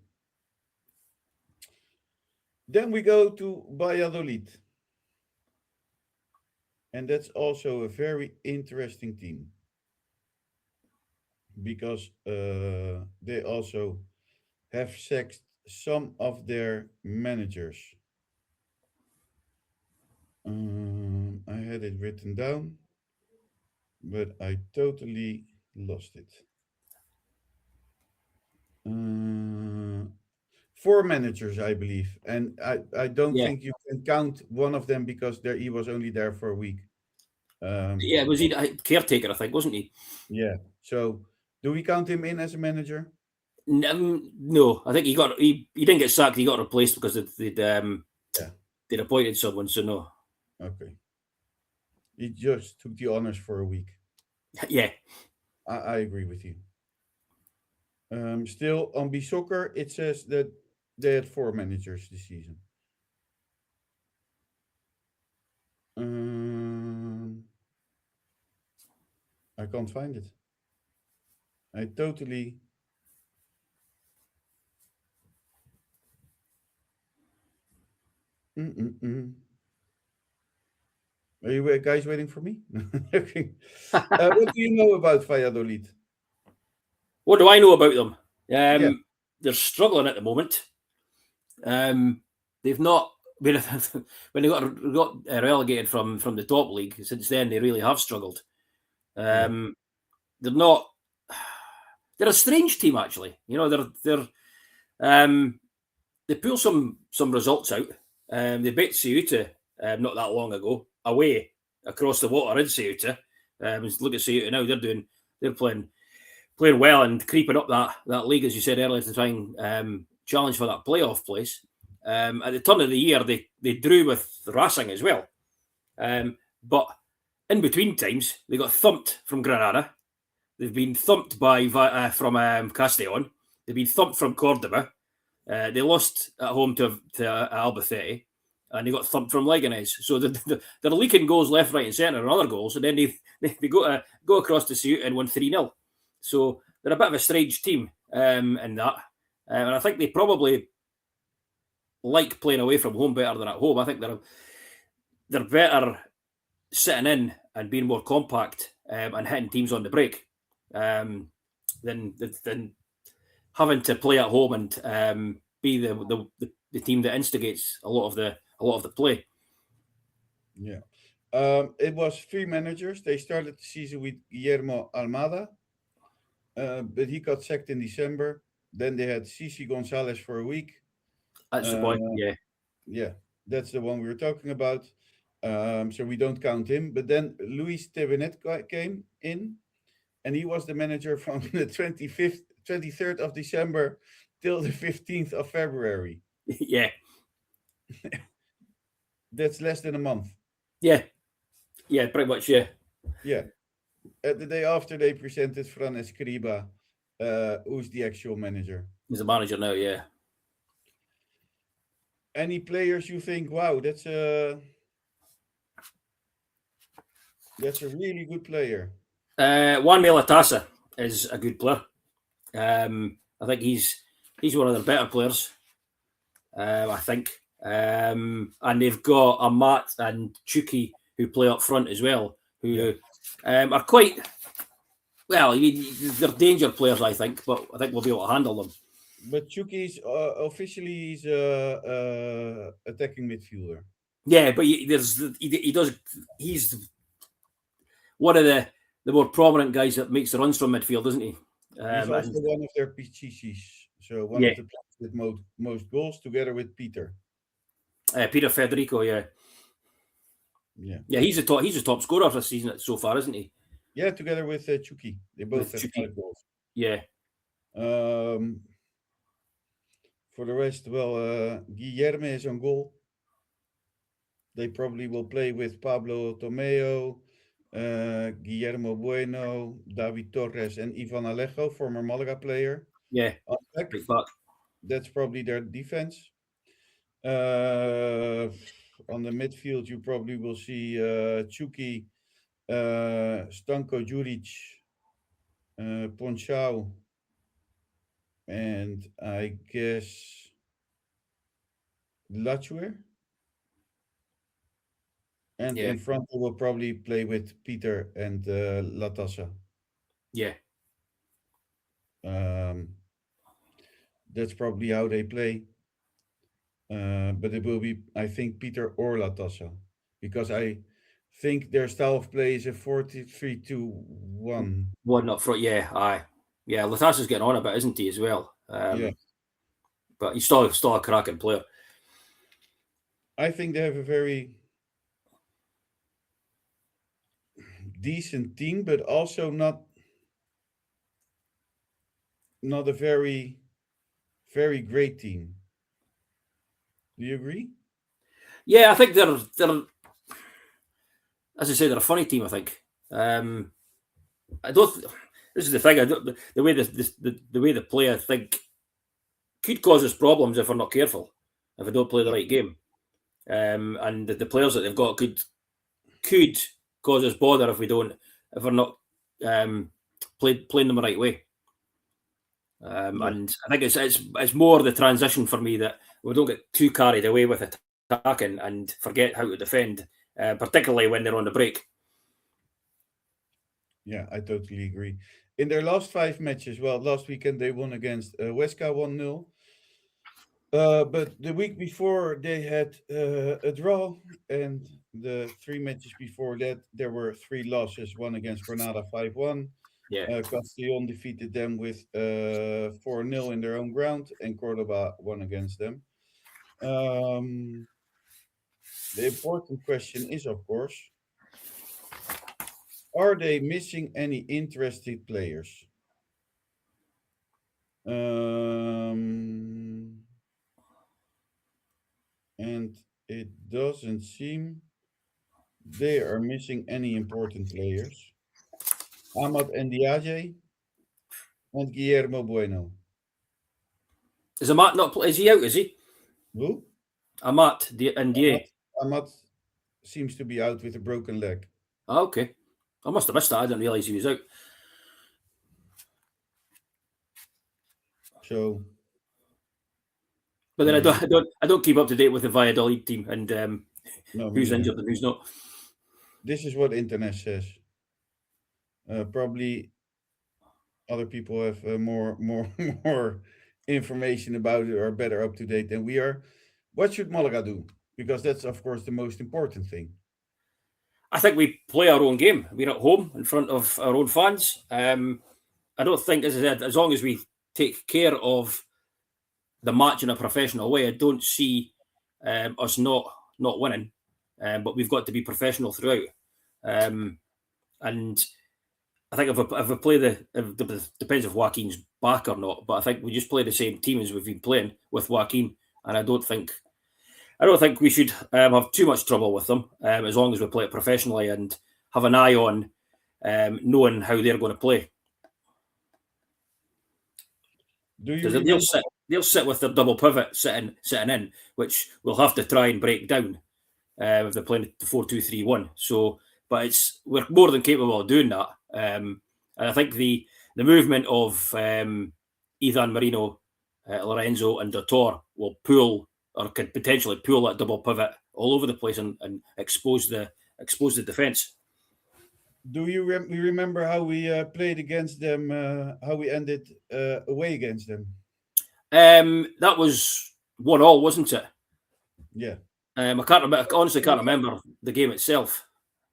Then we go to Valladolid. And that's also a very interesting team because they also have sacked some of their managers. I had it written down, but I totally lost it. 4 managers, I believe, and I don't think you can count one of them because he was only there for a week. Yeah, was he caretaker? I think, wasn't he? Yeah. So, do we count him in as a manager? No, I think he didn't get sacked. He got replaced because they'd appointed someone. So no. Okay. He just took the honors for a week. Yeah. I agree with you. Still on B Soccer, it says that they had 4 managers this season. I can't find it. I totally. Are you guys waiting for me? Okay. What do you know about Valladolid? What do I know about them? They're struggling at the moment. They've not when they got relegated from the top league. Since then, they really have struggled. They're not. They're a strange team, actually. You know, they pull some results out. They beat Ceuta not that long ago away across the water in Ceuta. Look at Ceuta now; they're playing well and creeping up that league, as you said earlier, to try and challenge for that playoff place. At the turn of the year, they drew with Racing as well, but in between times they got thumped from Granada. They've been thumped from Castellon. They've been thumped from Cordoba. They lost at home to Albacete, and they got thumped from Leganés. So they're leaking goals left, right, and centre, and other goals, and then they go across to Ceuta and won 3-0. So they're a bit of a strange team in that, and I think they probably like playing away from home better than at home. I think they're better sitting in and being more compact and hitting teams on the break than having to play at home and be the the team that instigates a lot of the play. Yeah. It was 3 managers. They started the season with Guillermo Almada, but he got sacked in December. Then they had Cici Gonzalez for a week. That's the boy. Yeah, that's the one we were talking about. So we don't count him. But then Luis Tevenet came in, and he was the manager from the 23rd of December till the 15th of February. Yeah. That's less than a month. Yeah, pretty much. Yeah. The day after they presented Fran Escriba, who's the actual manager. He's the manager now. Yeah. Any players you think, wow, that's a really good player? Juan Melatasa is a good player. I think he's one of their better players. I think. And they've got Amat and Chuki who play up front as well, who are quite well. I mean, they're danger players, I think, but I think we'll be able to handle them. But Chuki's officially he's attacking midfielder. Yeah, but he's one of the more prominent guys that makes the runs from midfield, isn't he? He's also one of their Pichichis, so one of the players with most goals, together with Peter. Peter Federico, yeah. He's the top scorer this season so far, isn't he? Yeah, together with Chuki, they both have 5 goals. Yeah. For the rest, well, Guillermo is on goal. They probably will play with Pablo Tomeo, Guillermo Bueno, David Torres, and Ivan Alejo, former Malaga player. Yeah. That's probably their defense. On the midfield, you probably will see Chuki, Stanko Juric, Ponchao, and I guess Lachue. And in front, we will probably play with Peter and Latassa. Yeah. That's probably how they play. But it will be, I think, Peter or Latassa, because I think their style of play is a 4-3-2-1. One up front, yeah, aye. Yeah, Latassa's getting on a bit, isn't he, as well? But he's still a cracking player. I think they have a very decent team, but also not a very, very great team. Do you agree? Yeah, I think they're as I say, they're a funny team. I think. I don't. This is the thing. The way they play, I think, could cause us problems if we're not careful. If we don't play the right game, and the players that they've got could cause us bother if we're not playing them the right way. And I think it's more the transition for me that we don't get too carried away with attacking and forget how to defend, particularly when they're on the break. Yeah, I totally agree. In their last 5 matches, well, last weekend they won against Huesca 1-0. But the week before they had a draw, and the 3 matches before that there were 3 losses. One against Granada 5-1. Castellón defeated them with 4-0 in their own ground, and Cordoba won against them. The important question is, of course, are they missing any interested players? And it doesn't seem they are missing any important players. Ahmad Ndiaye and Guillermo Bueno. Is Amat not? Is he out? Is he? Who? Amat Ndiaye. Ahmad seems to be out with a broken leg. Oh, okay. I must have missed that. I didn't realise he was out. So, but then I don't keep up to date with the Valladolid team and who's injured and who's not. This is what internet says. Probably other people have more information about it or better up to date than we are. What should Malaga do? Because that's, of course, the most important thing. I think we play our own game. We're at home in front of our own fans. I don't think, as I said, as long as we take care of the match in a professional way, I don't see us not winning. But we've got to be professional throughout. And I think if we play depends if Joaquin's back or not, but I think we just play the same team as we've been playing with Joaquin, and I don't think we should have too much trouble with them as long as we play it professionally and have an eye on knowing how they're going to play. They'll sit with their double pivot sitting in, which we'll have to try and break down if they're playing the 4-2-3-1. So, but we're more than capable of doing that. And I think the movement of Ethan Marino, Lorenzo, and Dotor will pull or could potentially pull that double pivot all over the place and expose the defence. Do you remember how we played against them? How we ended away against them? That was 1-1, wasn't it? Yeah. I can't remember. I honestly can't remember the game itself.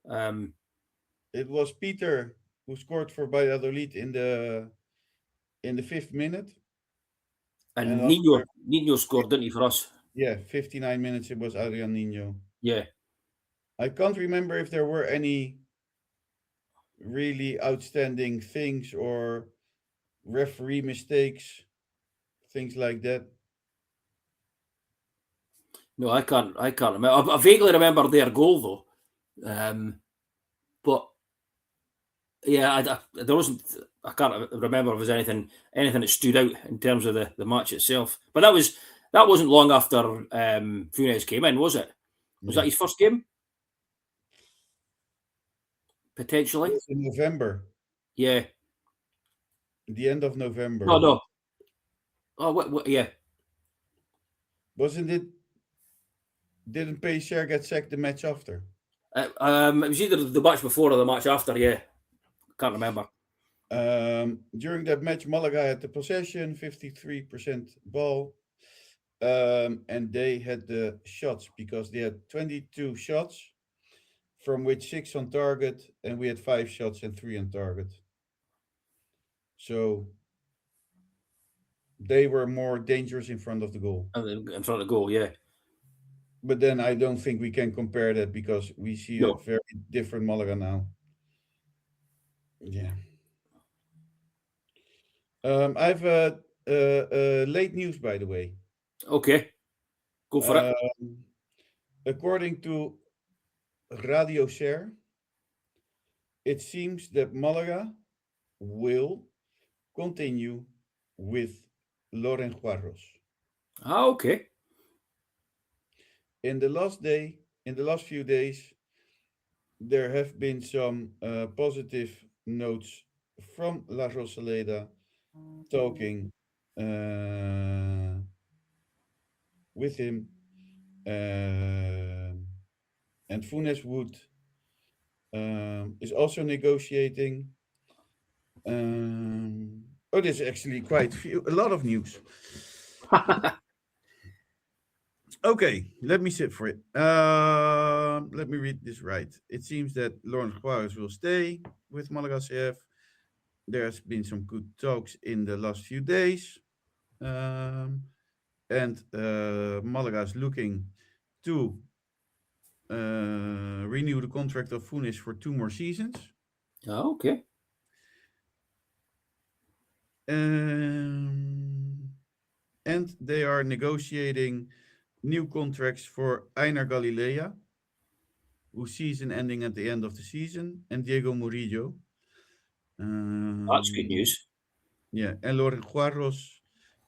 It was Peter who scored for Valladolid in the 5th minute. And Nino scored, didn't he, for us? Yeah, 59 minutes it was Adrian Nino. Yeah. I can't remember if there were any really outstanding things or referee mistakes, things like that. No, I can't remember. I vaguely remember their goal though. But yeah, there wasn't. I can't remember if there was anything that stood out in terms of the match itself. But that wasn't long after Funes came in, was it? Was that his first game? Potentially. It was in November. Yeah. The end of November. No. Oh, what? Yeah. Wasn't it? Didn't Payshare get sacked the match after? It was either the match before or the match after. Yeah, can't remember. During that match, Malaga had the possession, 53% ball, and they had the shots because they had 22 shots, from which 6 on target, and we had 5 shots and 3 on target. So they were more dangerous in front of the goal. In front of the goal, yeah. But then I don't think we can compare that because we see a very different Malaga now. Yeah. I have late news, by the way. Okay. Go for it. According to Radio Share, it seems that Malaga will continue with Loren Juarros. Okay. In the last few days, there have been some positive notes from La Rosaleda talking with him, and Funes Wood is also negotiating. There's actually a lot of news. Okay, let me sit for it. Let me read this right. It seems that Loren Juarez will stay with Malaga CF. There's been some good talks in the last few days. And Malaga is looking to renew the contract of Funes for 2 more seasons. Okay. And they are negotiating new contracts for Einar Galilea, whose season ending at the end of the season, and Diego Murillo. That's good news. Yeah, and Loren Juarros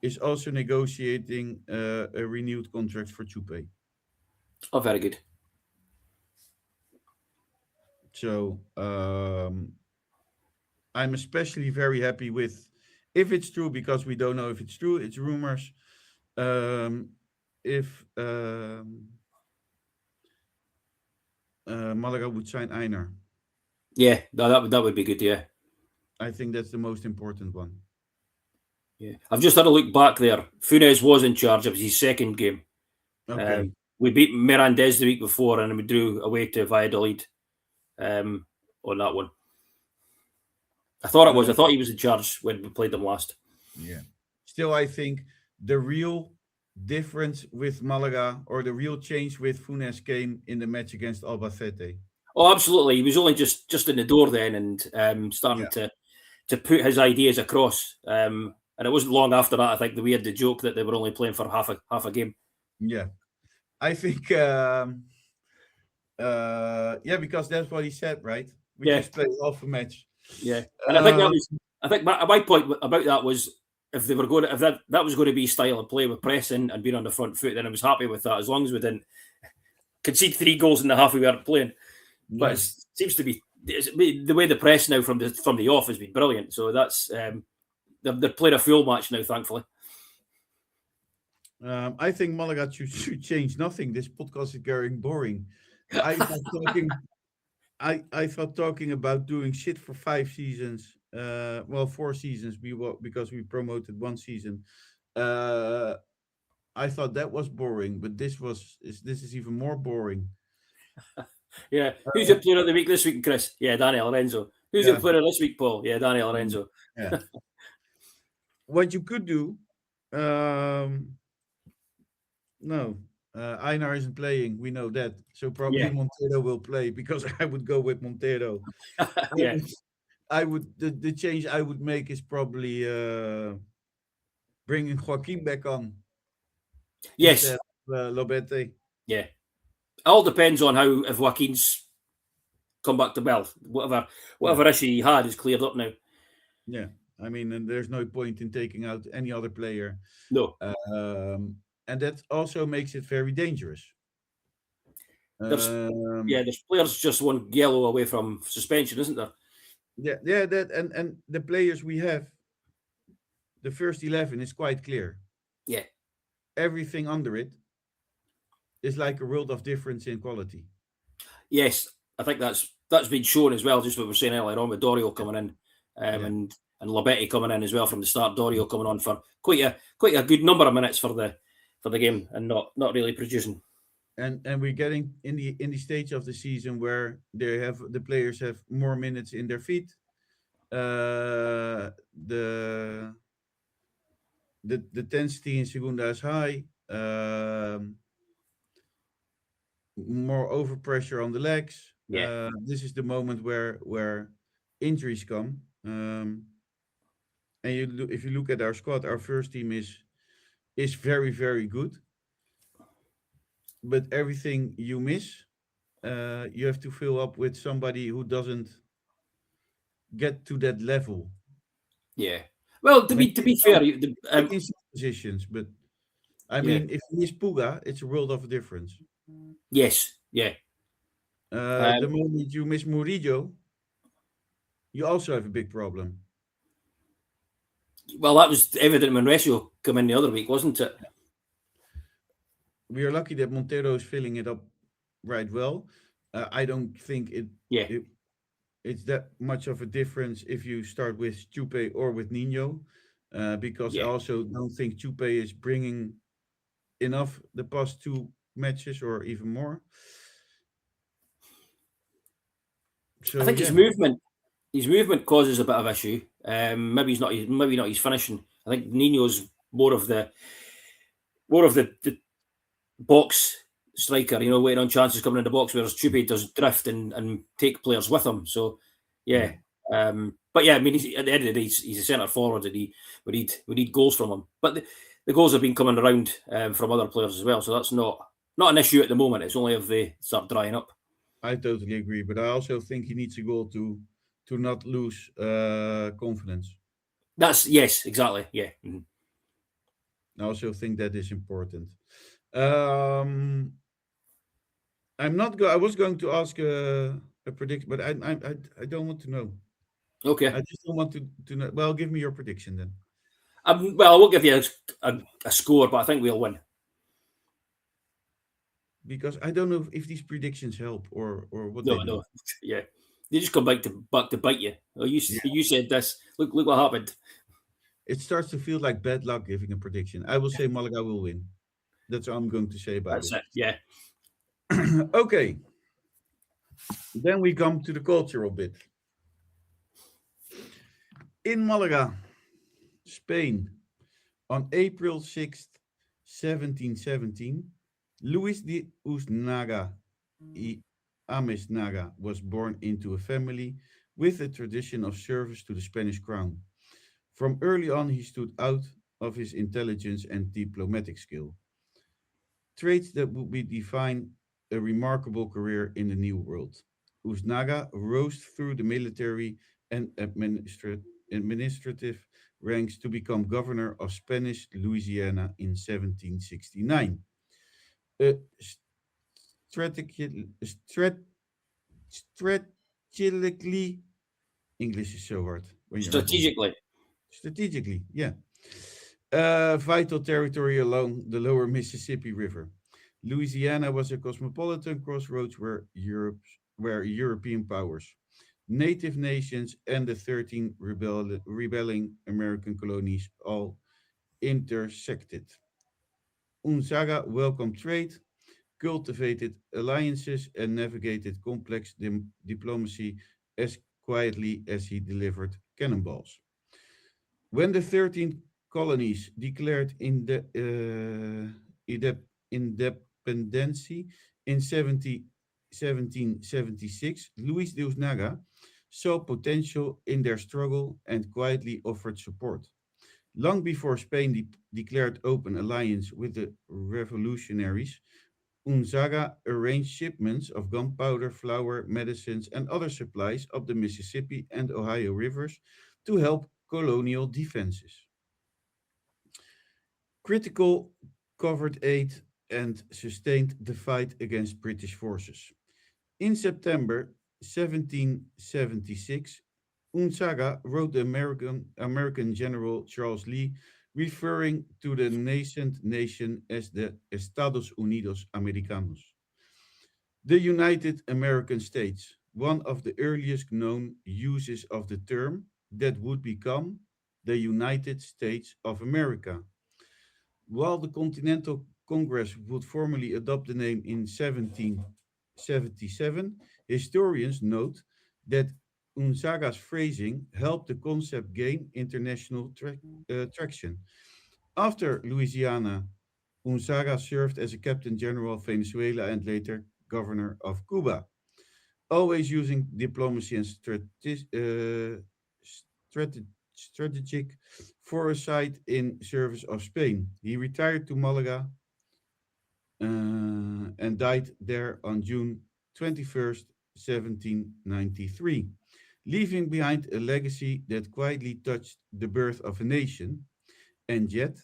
is also negotiating a renewed contract for Chupe. Oh, very good. So I'm especially very happy with, if it's true, because we don't know if it's true, it's rumors. If Malaga would sign Einar. Yeah, that would be good, yeah. I think that's the most important one. Yeah, I've just had a look back there. Funes was in charge. It was his second game. Okay. We beat Mirandez the week before, and we drew away to Valladolid on that one. I thought it was. I thought he was in charge when we played them last. Yeah. Still, I think the real difference with Malaga, or the real change with Funes, came in the match against Albacete. Oh, absolutely. He was only just in the door then, and starting to put his ideas across. And it wasn't long after that, I think, that we had the joke that they were only playing for half a game. Yeah. I think, because that's what he said, right? We just played half a match. Yeah, and I think that was. I think my point about that was if they were going to, if that was going to be style of play with pressing and being on the front foot, then I was happy with that as long as we didn't concede 3 goals in the half we weren't playing. But it seems to be the way the press now from the off has been brilliant. So that's they're playing a full match now, thankfully. I think Malaga should change nothing. This podcast is getting boring. I thought talking about doing shit for 5 seasons, 4 seasons, because we promoted 1 season. I thought that was boring, but this is even more boring. Yeah. Who's your player of the week this week, Chris? Yeah, Daniel Lorenzo. Who's your player this week, Paul? Yeah, Daniel Lorenzo. Yeah. What you could do, no, Einar isn't playing. We know that. So probably Montero will play, because I would go with Montero. Yeah. I would the change I would make is probably bringing Joaquin back on. Yes. Instead of Lobete. Yeah. It all depends on how, if Joaquin's come back to whatever issue he had is cleared up now. Yeah. I mean, and there's no point in taking out any other player. No. And that also makes it very dangerous. There's players just one yellow away from suspension, isn't there? Yeah, that and the players we have, the first 11 is quite clear. Yeah. Everything under it is like a world of difference in quality. Yes, I think that's been shown as well, just what we were saying earlier on with Dorio coming in, and Labetti coming in as well from the start. Dorio coming on for quite a good number of minutes for the game and not really producing. And we're getting in the stage of the season where the players have more minutes in their feet. The intensity in Segunda is high. More overpressure on the legs. Yeah. This is the moment where injuries come. And if you look at our squad, our first team is very, very good. But everything you miss, you have to fill up with somebody who doesn't get to that level. Yeah. Well, to be fair, in some positions, but I mean, if you miss Puga, it's a world of difference. Yes. Yeah. The moment you miss Murillo, you also have a big problem. Well, that was evident when Resio came in the other week, wasn't it? We are lucky that Montero is filling it up right well. I don't think it's that much of a difference if you start with Chupe or with Nino, because I also don't think Chupe is bringing enough the past 2 matches or even more. So, I think his movement causes a bit of issue. Maybe not his finishing. I think Nino's more of the box striker, waiting on chances coming in the box, whereas Chupe does drift and take players with him. So, yeah. But yeah, I mean, at the end of the day, he's a centre forward, and we need goals from him. But the goals have been coming around from other players as well, so that's not an issue at the moment. It's only if they start drying up. I totally agree, but I also think he needs a goal to not lose confidence. Yes, exactly. Yeah. Mm-hmm. I also think that is important. I was going to ask a prediction, but I don't want to know. Okay. I just don't want to know. Well, give me your prediction then. Well, I won't give you a score, but I think we'll win. Because I don't know if these predictions help or what. No. Yeah, they just come back to bite you. Oh, you said this. Look what happened. It starts to feel like bad luck giving a prediction. I will say Malaga will win. That's all I'm going to say about That's it. Yeah. Okay. Then we come to the cultural bit. In Malaga, Spain, on April 6th, 1717, Luis de Usnaga y Amisnaga was born into a family with a tradition of service to the Spanish crown. From early on, he stood out of his intelligence and diplomatic skill, traits that would be define a remarkable career in the New World. Usnaga rose through the military and administrative ranks to become governor of Spanish Louisiana in 1769. A strategically, English is so hard when you're not English. Strategically, yeah. Vital territory along the lower Mississippi River. Louisiana was a cosmopolitan crossroads where European powers, native nations, and the 13 rebelling American colonies all intersected. Unzaga welcomed trade, cultivated alliances, and navigated complex diplomacy as quietly as he delivered cannonballs. When the 13 colonies declared independency in 1776, Luis de Usnaga saw potential in their struggle and quietly offered support. Long before Spain declared open alliance with the revolutionaries, Unzaga arranged shipments of gunpowder, flour, medicines, and other supplies up the Mississippi and Ohio rivers to help colonial defenses. Critical covered aid and sustained the fight against British forces. In September 1776, Unzaga wrote the American General Charles Lee, referring to the nascent nation as the Estados Unidos Americanos, the United American States, one of the earliest known uses of the term that would become the United States of America. While the Continental Congress would formally adopt the name in 1777, historians note that Unzaga's phrasing helped the concept gain international traction. After Louisiana, Unzaga served as a captain general of Venezuela and later governor of Cuba, always using diplomacy and strategic foresight in service of Spain. He retired to Malaga and died there on June 21st, 1793, leaving behind a legacy that quietly touched the birth of a nation. And yet,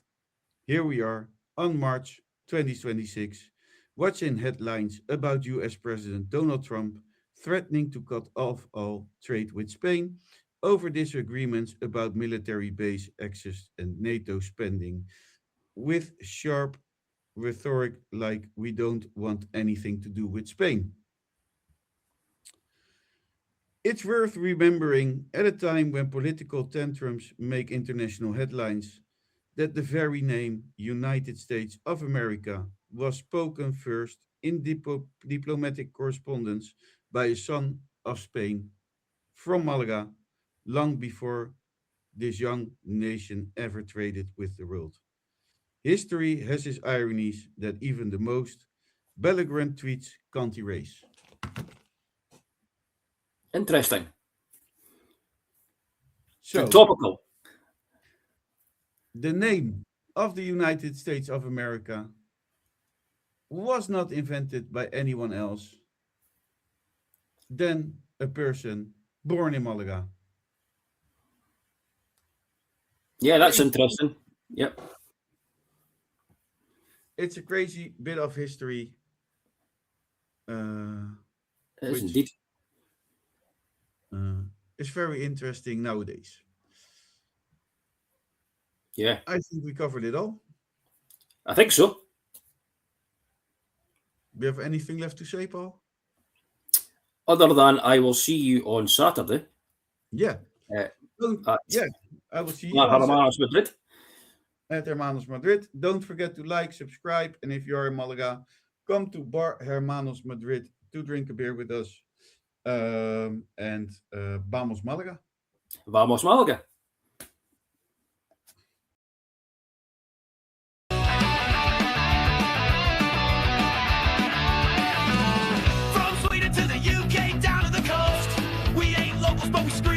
here we are on March 2026, watching headlines about US President Donald Trump threatening to cut off all trade with Spain over disagreements about military base access and NATO spending, with sharp rhetoric like we don't want anything to do with Spain. It's worth remembering at a time when political tantrums make international headlines that the very name United States of America was spoken first in diplomatic correspondence by a son of Spain from Malaga long before this young nation ever traded with the world. History has its ironies that even the most belligerent tweets can't erase. Interesting. So, And topical. the name of the United States of America was not invented by anyone else than a person born in Malaga. Yeah, that's Crazy. interesting. Yep. It's a crazy bit of history. It is Which indeed. is very interesting nowadays. Yeah, I think we covered it all. I think so. Do you have anything left to say, Paul? Other than I will see you on Saturday Yeah. uh, Oh, at yeah. I will see you La on Saturday. Hermanos Madrid. at Hermanos Madrid. Don't forget to like, subscribe, and if you are in Malaga, come to Bar Hermanos Madrid to drink a beer with us. Vamos Malaga. Vamos Malaga. From Sweden to the UK, down to the coast. We ain't locals, but we scream.